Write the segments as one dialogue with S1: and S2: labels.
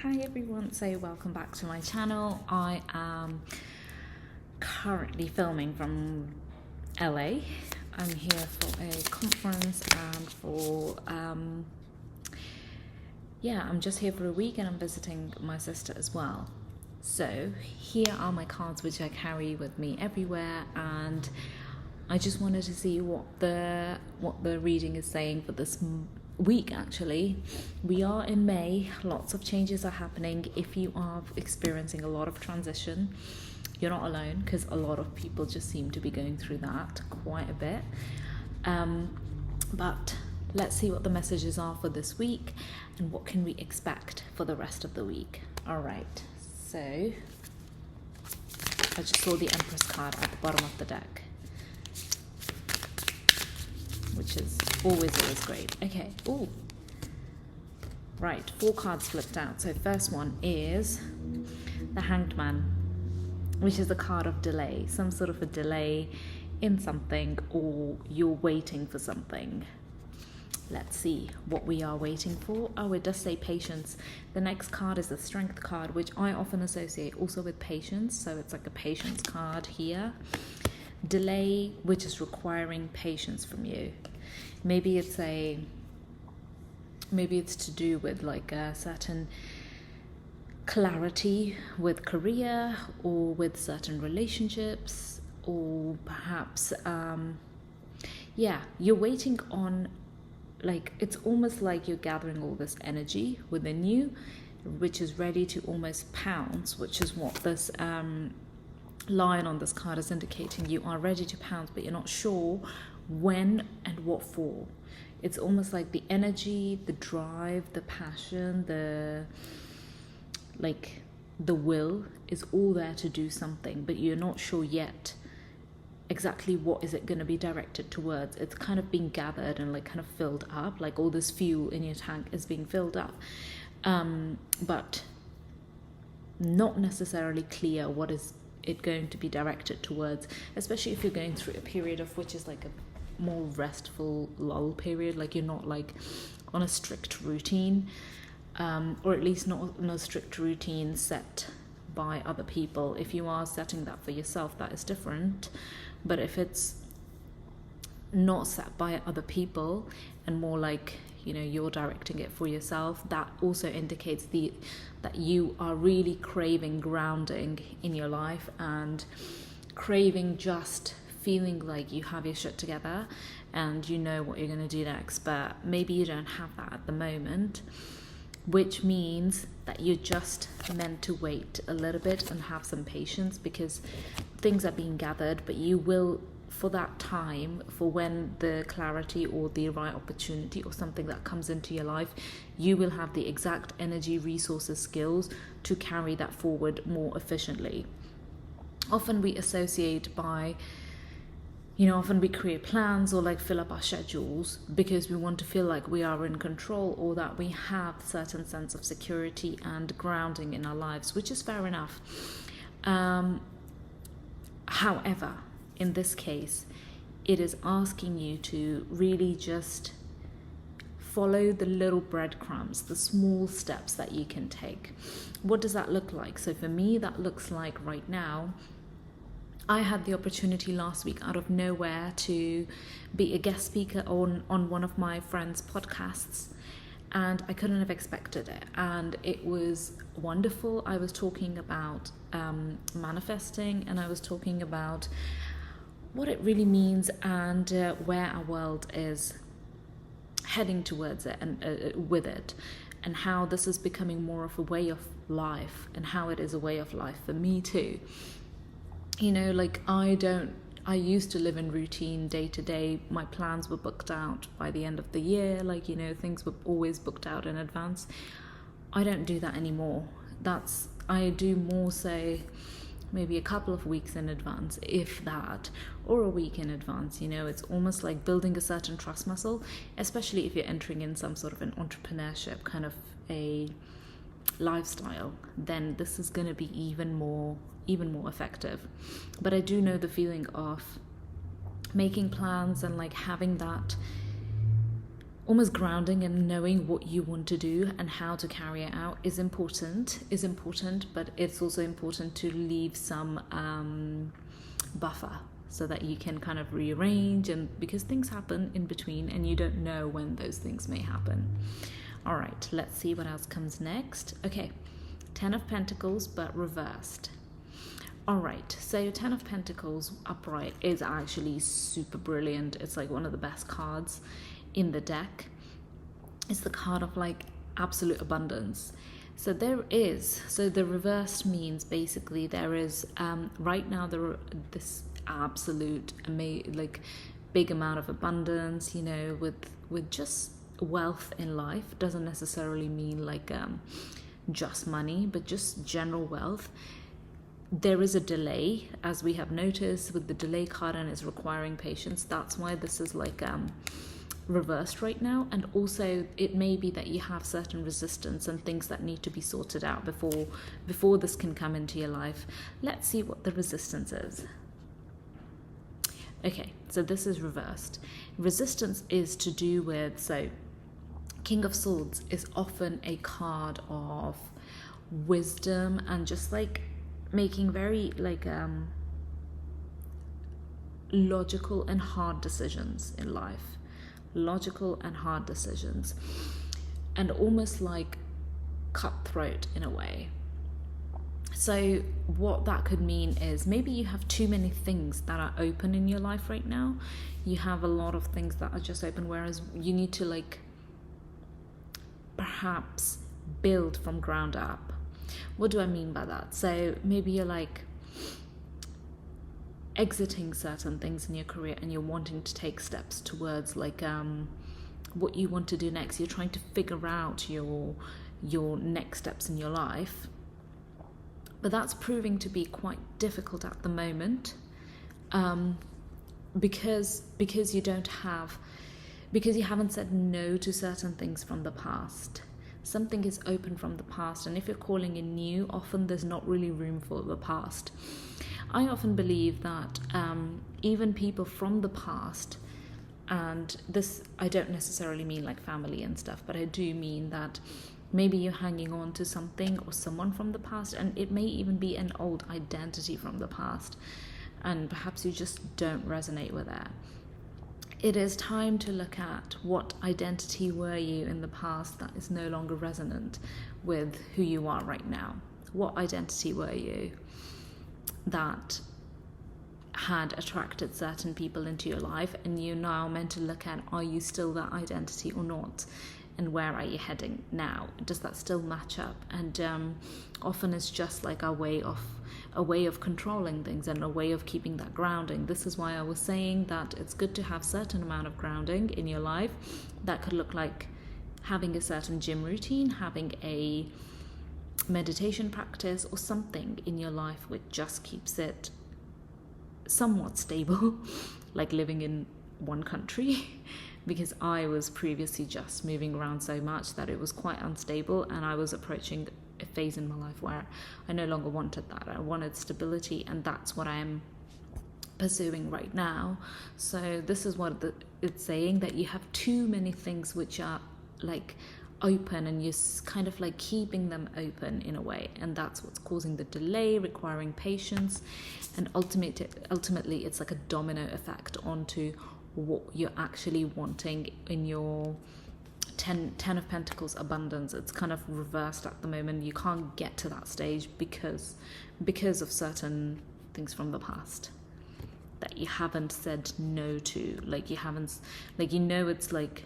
S1: Hi everyone, so welcome back to my channel. I am currently filming from LA. I'm here for a conference and I'm just here for a week and I'm visiting my sister as well. So here are my cards which I carry with me everywhere, and I just wanted to see what the reading is saying for this week. Actually, we are in May. Lots of changes are happening. If you are experiencing a lot of transition, you're not alone, because a lot of people just seem to be going through that quite a bit. But let's see what the messages are for this week and what can we expect for the rest of the week. All right, so I just saw the Empress card at the bottom of the deck, which is always great. Okay, oh, right, 4 cards flipped out. So first one is the Hanged Man, which is a card of delay, some sort of a delay in something, or you're waiting for something. Let's see what we are waiting for. Oh, it does say patience. The next card is the Strength card, which I often associate also with patience, so it's like a patience card here. Delay, which is requiring patience from you. Maybe it's to do with like a certain clarity with career or with certain relationships, or perhaps you're waiting on, like, it's almost like you're gathering all this energy within you which is ready to almost pounce, which is what this line on this card is indicating. You are ready to pounce, but you're not sure when and what for. It's almost like the energy, the drive, the passion, the will is all there to do something, but you're not sure yet exactly what is it going to be directed towards. It's kind of being gathered and like kind of filled up, like all this fuel in your tank is being filled up, but not necessarily clear what is it going to be directed towards, especially if you're going through a period of which is like a more restful lull period, like you're not like on a strict routine, or at least not on a strict routine set by other people. If you are setting that for yourself, that is different, but if it's not set by other people and more like, you know, you're directing it for yourself, that also indicates that you are really craving grounding in your life and craving just feeling like you have your shit together and you know what you're going to do next, but maybe you don't have that at the moment, which means that you're just meant to wait a little bit and have some patience, because things are being gathered, but you will, for that time, for when the clarity or the right opportunity or something that comes into your life, you will have the exact energy, resources, skills to carry that forward more efficiently. Often we associate by, often we create plans or like fill up our schedules because we want to feel like we are in control or that we have a certain sense of security and grounding in our lives, which is fair enough. However, in this case, it is asking you to really just follow the little breadcrumbs, the small steps that you can take. What does that look like? So for me, that looks like right now, I had the opportunity last week out of nowhere to be a guest speaker on one of my friends' podcasts, and I couldn't have expected it, and it was wonderful. I was talking about manifesting, and I was talking about what it really means and where our world is heading towards it and with it, and how this is becoming more of a way of life, and how it is a way of life for me too. Like I used to live in routine day to day. My plans were booked out by the end of the year, things were always booked out in advance. I don't do that anymore. I do more so maybe a couple of weeks in advance, if that, or a week in advance. It's almost like building a certain trust muscle, especially if you're entering in some sort of an entrepreneurship kind of a lifestyle, then this is going to be even more effective. But I do know the feeling of making plans and like having that almost grounding and knowing what you want to do and how to carry it out is important, but it's also important to leave some buffer so that you can kind of rearrange, and because things happen in between and you don't know when those things may happen. All right, let's see what else comes next. Okay, 10 of Pentacles, but reversed. All right, so 10 of Pentacles upright is actually super brilliant. It's like one of the best cards in the deck. It's the card of like absolute abundance. So the reversed means basically there is right now this absolute like big amount of abundance, you know, with just wealth in life. Doesn't necessarily mean like just money, but just general wealth. There is a delay, as we have noticed with the delay card, and it's requiring patience. That's why this is like reversed right now. And also it may be that you have certain resistance and things that need to be sorted out before this can come into your life. Let's see what the resistance is. Okay, so this is reversed. Resistance is to do with, so King of Swords is often a card of wisdom and just like making very like logical and hard decisions in life. Logical and hard decisions, and almost like cutthroat in a way. So what that could mean is maybe you have too many things that are open in your life right now. You have a lot of things that are just open, whereas you need to like perhaps build from ground up. What do I mean by that? So maybe you're like exiting certain things in your career and you're wanting to take steps towards like what you want to do next. You're trying to figure out your next steps in your life, but that's proving to be quite difficult at the moment, because you haven't said no to certain things from the past. Something is open from the past, and if you're calling in new, often there's not really room for the past. I often believe that even people from the past, and this I don't necessarily mean like family and stuff, but I do mean that maybe you're hanging on to something or someone from the past, and it may even be an old identity from the past, and perhaps you just don't resonate with that. It is time to look at what identity were you in the past that is no longer resonant with who you are right now. What identity were you that had attracted certain people into your life, and you're now meant to look at, are you still that identity or not, and where are you heading now? Does that still match up? And often it's just like a way of controlling things and a way of keeping that grounding. This is why I was saying that it's good to have certain amount of grounding in your life. That could look like having a certain gym routine, having a meditation practice, or something in your life which just keeps it somewhat stable, like living in one country, because I was previously just moving around so much that it was quite unstable, and I was approaching a phase in my life where I no longer wanted that. I wanted stability, and that's what I am pursuing right now. So this is what it's saying, that you have too many things which are like open, and you're kind of like keeping them open in a way, and that's what's causing the delay, requiring patience, and ultimately it's like a domino effect onto what you're actually wanting in your 10 of Pentacles abundance. It's kind of reversed at the moment. You can't get to that stage because of certain things from the past that you haven't said no to. Like you haven't, like, you know, it's like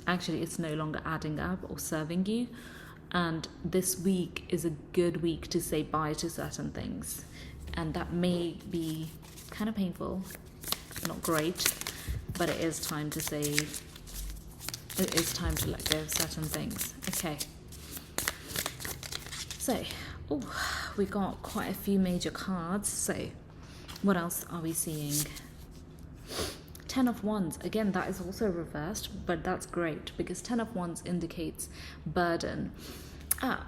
S1: actually it's no longer adding up or serving you, and this week is a good week to say bye to certain things, and that may be kind of painful, not great, but it is time to say, it is time to let go of certain things. Okay, so we got quite a few major cards. So what else are we seeing? 10 of Wands, again, that is also reversed, but that's great because 10 of Wands indicates burden.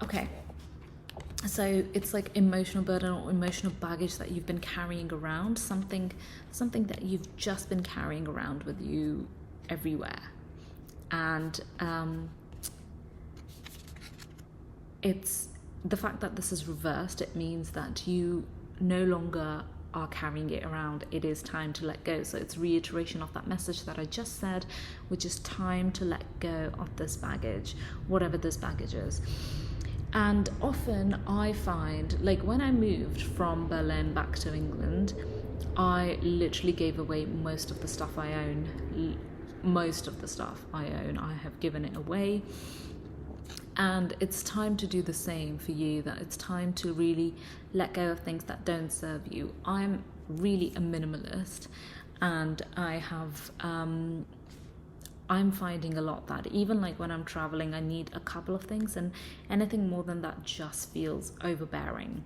S1: Okay, so it's like emotional burden or emotional baggage that you've been carrying around, something that you've just been carrying around with you everywhere. And it's the fact that this is reversed. It means that you no longer are carrying it around. It is time to let go. So it's reiteration of that message that I just said, which is time to let go of this baggage, whatever this baggage is. And often I find, like when I moved from Berlin back to England, I literally gave away most of the stuff I own. Most of the stuff I own, I have given it away. And it's time to do the same for you, that it's time to really let go of things that don't serve you. I'm really a minimalist, and I have, I'm finding a lot that even like when I'm traveling, I need a couple of things, and anything more than that just feels overbearing.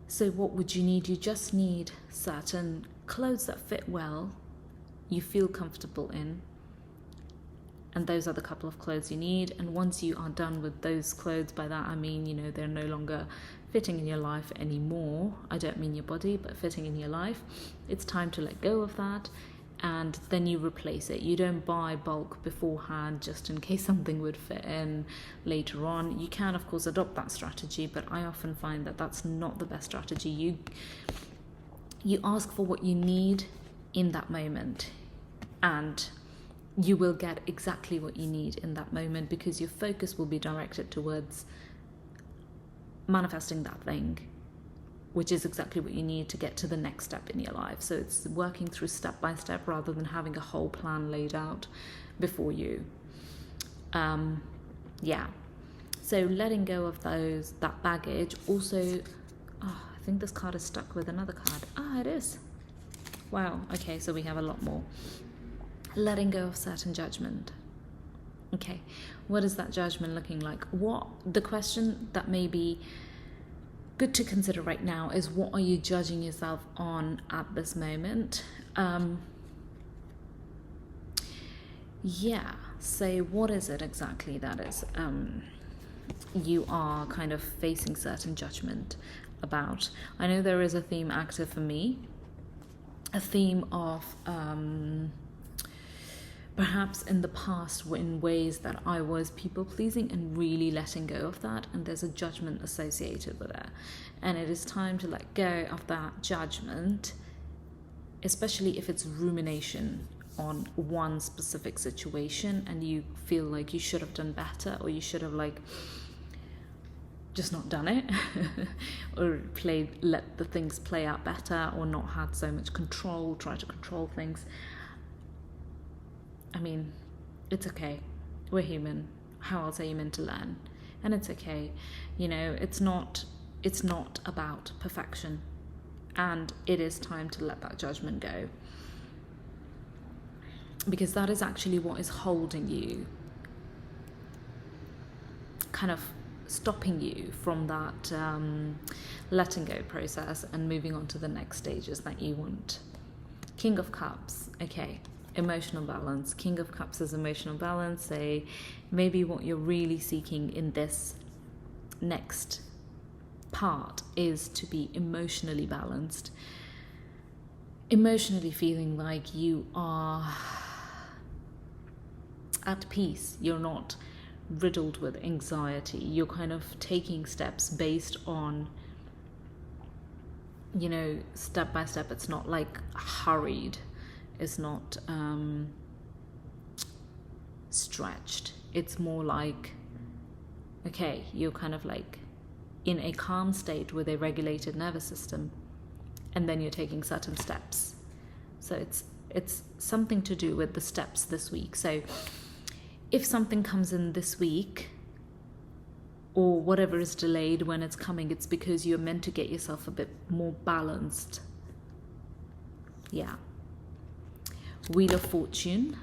S1: So what would you need? You just need certain clothes that fit well, you feel comfortable in, and those are the couple of clothes you need. And once you are done with those clothes, by that I mean, you know, they're no longer fitting in your life anymore. I don't mean your body, but fitting in your life. It's time to let go of that, and then you replace it. You don't buy bulk beforehand just in case something would fit in later on. You can, of course, adopt that strategy, but I often find that that's not the best strategy. You ask for what you need in that moment, and you will get exactly what you need in that moment, because your focus will be directed towards manifesting that thing, which is exactly what you need to get to the next step in your life. So it's working through step by step rather than having a whole plan laid out before you. Yeah. So letting go of that baggage. Also, I think this card is stuck with another card. It is. Wow. Okay, so we have a lot more. Letting go of certain judgment. Okay, what is that judgment looking like? The question that may be good to consider right now is, what are you judging yourself on at this moment? Yeah, so what is it exactly that is you are kind of facing certain judgment about? I know there is a theme active for me, a theme of perhaps in the past in ways that I was people-pleasing and really letting go of that, and there's a judgment associated with it. And it is time to let go of that judgment, especially if it's rumination on one specific situation and you feel like you should have done better, or you should have like just not done it or let the things play out better, or not had so much control, try to control things. I mean, it's okay. We're human. How else are you meant to learn? And it's okay. You know, it's not about perfection. And it is time to let that judgment go. Because that is actually what is holding you, kind of stopping you from that letting go process and moving on to the next stages that you want. King of Cups. Okay. Emotional balance. King of Cups is emotional balance. So maybe what you're really seeking in this next part is to be emotionally balanced. Emotionally feeling like you are at peace. You're not riddled with anxiety. You're kind of taking steps based on, you know, step by step. It's not like hurried. It's not stretched. It's more like, okay, you're kind of like in a calm state with a regulated nervous system, and then you're taking certain steps. So it's something to do with the steps this week. So if something comes in this week, or whatever is delayed when it's coming, it's because you're meant to get yourself a bit more balanced. Yeah. Wheel of Fortune.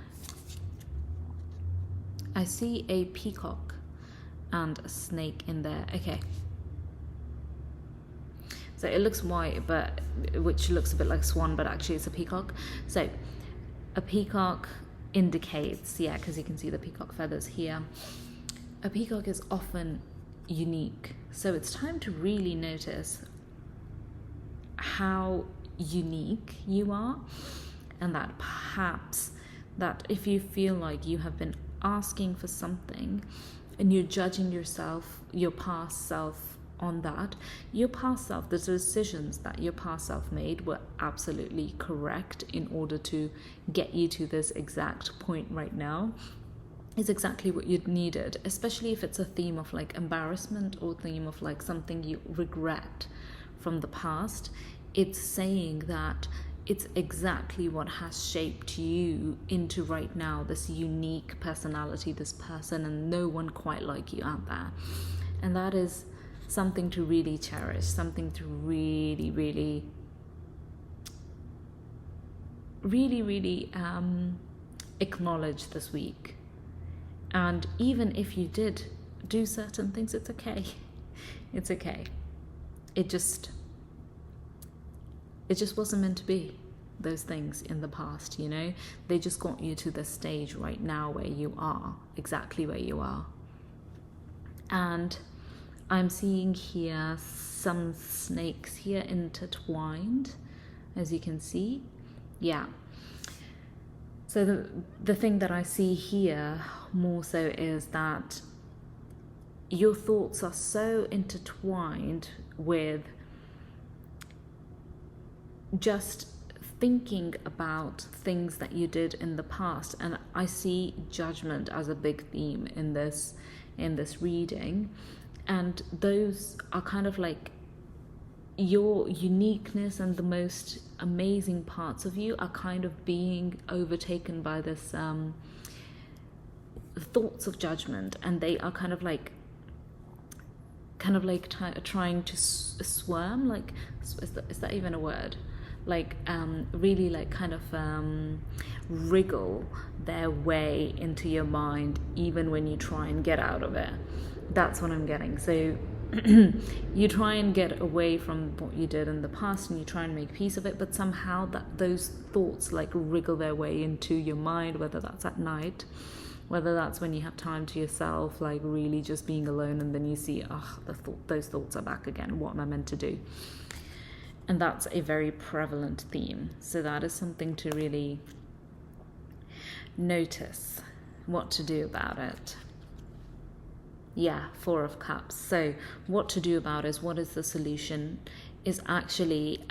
S1: I see a peacock and a snake in there. Okay. So it looks white, but which looks a bit like swan, but actually it's a peacock. So a peacock indicates, yeah, because you can see the peacock feathers here. A peacock is often unique. So it's time to really notice how unique you are, and that perhaps that if you feel like you have been asking for something and you're judging yourself, your past self, on that, your past self, the decisions that your past self made were absolutely correct in order to get you to this exact point right now, is exactly what you needed, especially if it's a theme of like embarrassment or theme of like something you regret from the past. It's saying that it's exactly what has shaped you into right now, this unique personality, this person, and no one quite like you out there. And that is something to really cherish, something to really, really, really, really acknowledge this week. And even if you did do certain things, it's okay. It's okay. It just wasn't meant to be, those things in the past, you know? They just got you to the stage right now where you are, exactly where you are. And I'm seeing here some snakes here intertwined, as you can see. Yeah. So the thing that I see here more so is that your thoughts are so intertwined with just thinking about things that you did in the past. And I see judgment as a big theme in this reading. And those are kind of like your uniqueness, and the most amazing parts of you are kind of being overtaken by this thoughts of judgment, and they are kind of like trying to swarm, like, is that even a word? Like really like kind of wriggle their way into your mind, even when you try and get out of it. That's what I'm getting. So you try and get away from what you did in the past, and you try and make peace of it, but somehow those thoughts like wriggle their way into your mind, whether that's at night, whether that's when you have time to yourself, like really just being alone, and then you see, those thoughts are back again. What am I meant to do? And that's a very prevalent theme. So that is something to really notice what to do about it. Yeah, 4 of Cups. So what to do about is, what is the solution, is actually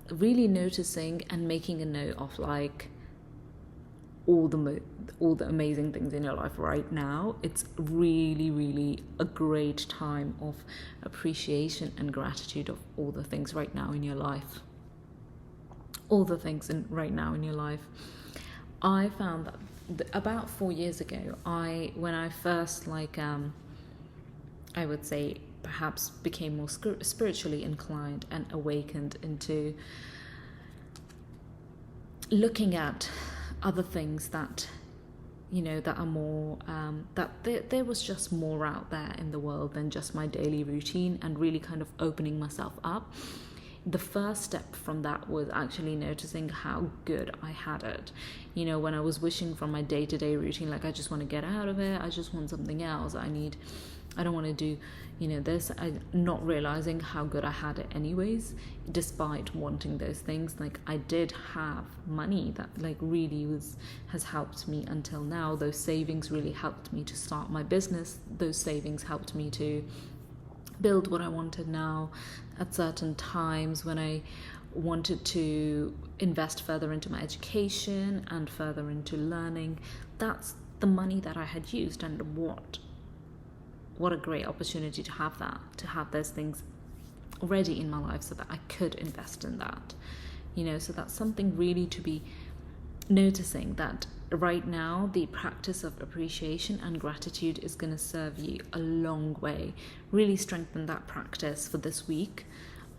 S1: really noticing and making a note of like all the amazing things in your life right now. It's really, really a great time of appreciation and gratitude of all the things right now in your life. All the things right now in your life. I found that about 4 years ago, when I first I would say perhaps became more spiritually inclined and awakened into looking at other things that, you know, that are more, that there was just more out there in the world than just my daily routine, and really kind of opening myself up. The first step from that was actually noticing how good I had it. You know, when I was wishing from my day-to-day routine, like, I just want to get out of it, I just want something else, I don't want to do, you know, this, not realizing how good I had it anyways, despite wanting those things. Like, I did have money that like really has helped me until now. Those savings really helped me to start my business. Those savings helped me to build what I wanted now. At certain times when I wanted to invest further into my education and further into learning, that's the money that I had used. And what a great opportunity to have that, to have those things already in my life so that I could invest in that, you know. So that's something really to be noticing, that right now the practice of appreciation and gratitude is going to serve you a long way. Really strengthen that practice for this week.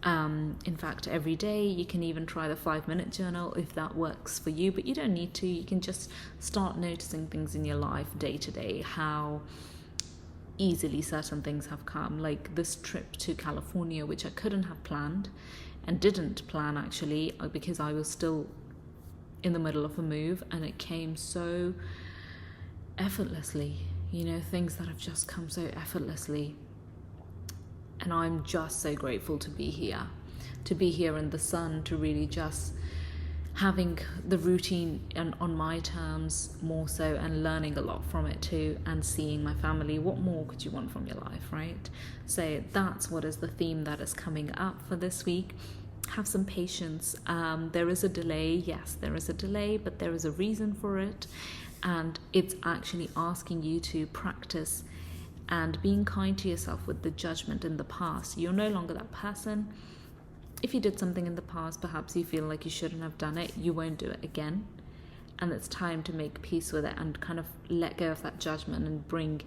S1: In fact, every day. You can even try the 5-minute journal if that works for you, but you don't need to. You can just start noticing things in your life day to day, how easily certain things have come, like this trip to California, which I couldn't have planned and didn't plan actually, because I was still in the middle of a move, and it came so effortlessly, you know, things that have just come so effortlessly. And I'm just so grateful to be here in the sun, to really just having the routine on my terms more so, and learning a lot from it too, and seeing my family. What more could you want from your life, right? So that's what is the theme that is coming up for this week. Have some patience. There is a delay. Yes, there is a delay, but there is a reason for it. And it's actually asking you to practice and being kind to yourself with the judgment in the past. You're no longer that person. If you did something in the past, perhaps you feel like you shouldn't have done it, you won't do it again. And it's time to make peace with it and kind of let go of that judgment and bring,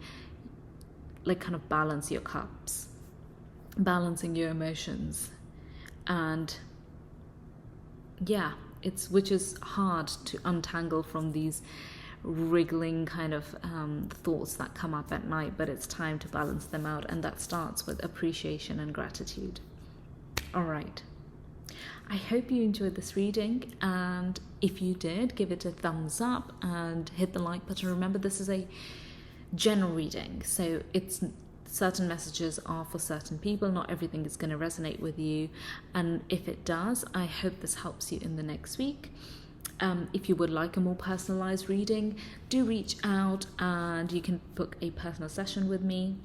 S1: like, kind of balance your cups, balancing your emotions. And yeah, which is hard to untangle from these wriggling kind of thoughts that come up at night, but it's time to balance them out, and that starts with appreciation and gratitude. All right, I hope you enjoyed this reading, and if you did, give it a thumbs up and hit the like button. Remember, this is a general reading, so certain messages are for certain people. Not everything is going to resonate with you, and if it does, I hope this helps you in the next week. If you would like a more personalized reading, do reach out and you can book a personal session with me.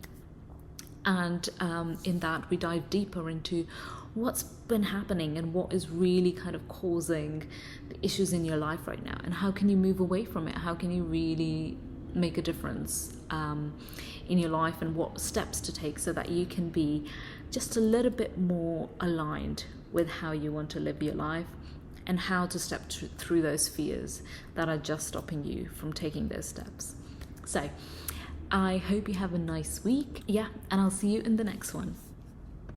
S1: And in that, we dive deeper into what's been happening and what is really kind of causing the issues in your life right now, and how can you move away from it? How can you really make a difference in your life, and what steps to take so that you can be just a little bit more aligned with how you want to live your life, and how to step through those fears that are just stopping you from taking those steps. So I hope you have a nice week. Yeah, and I'll see you in the next one.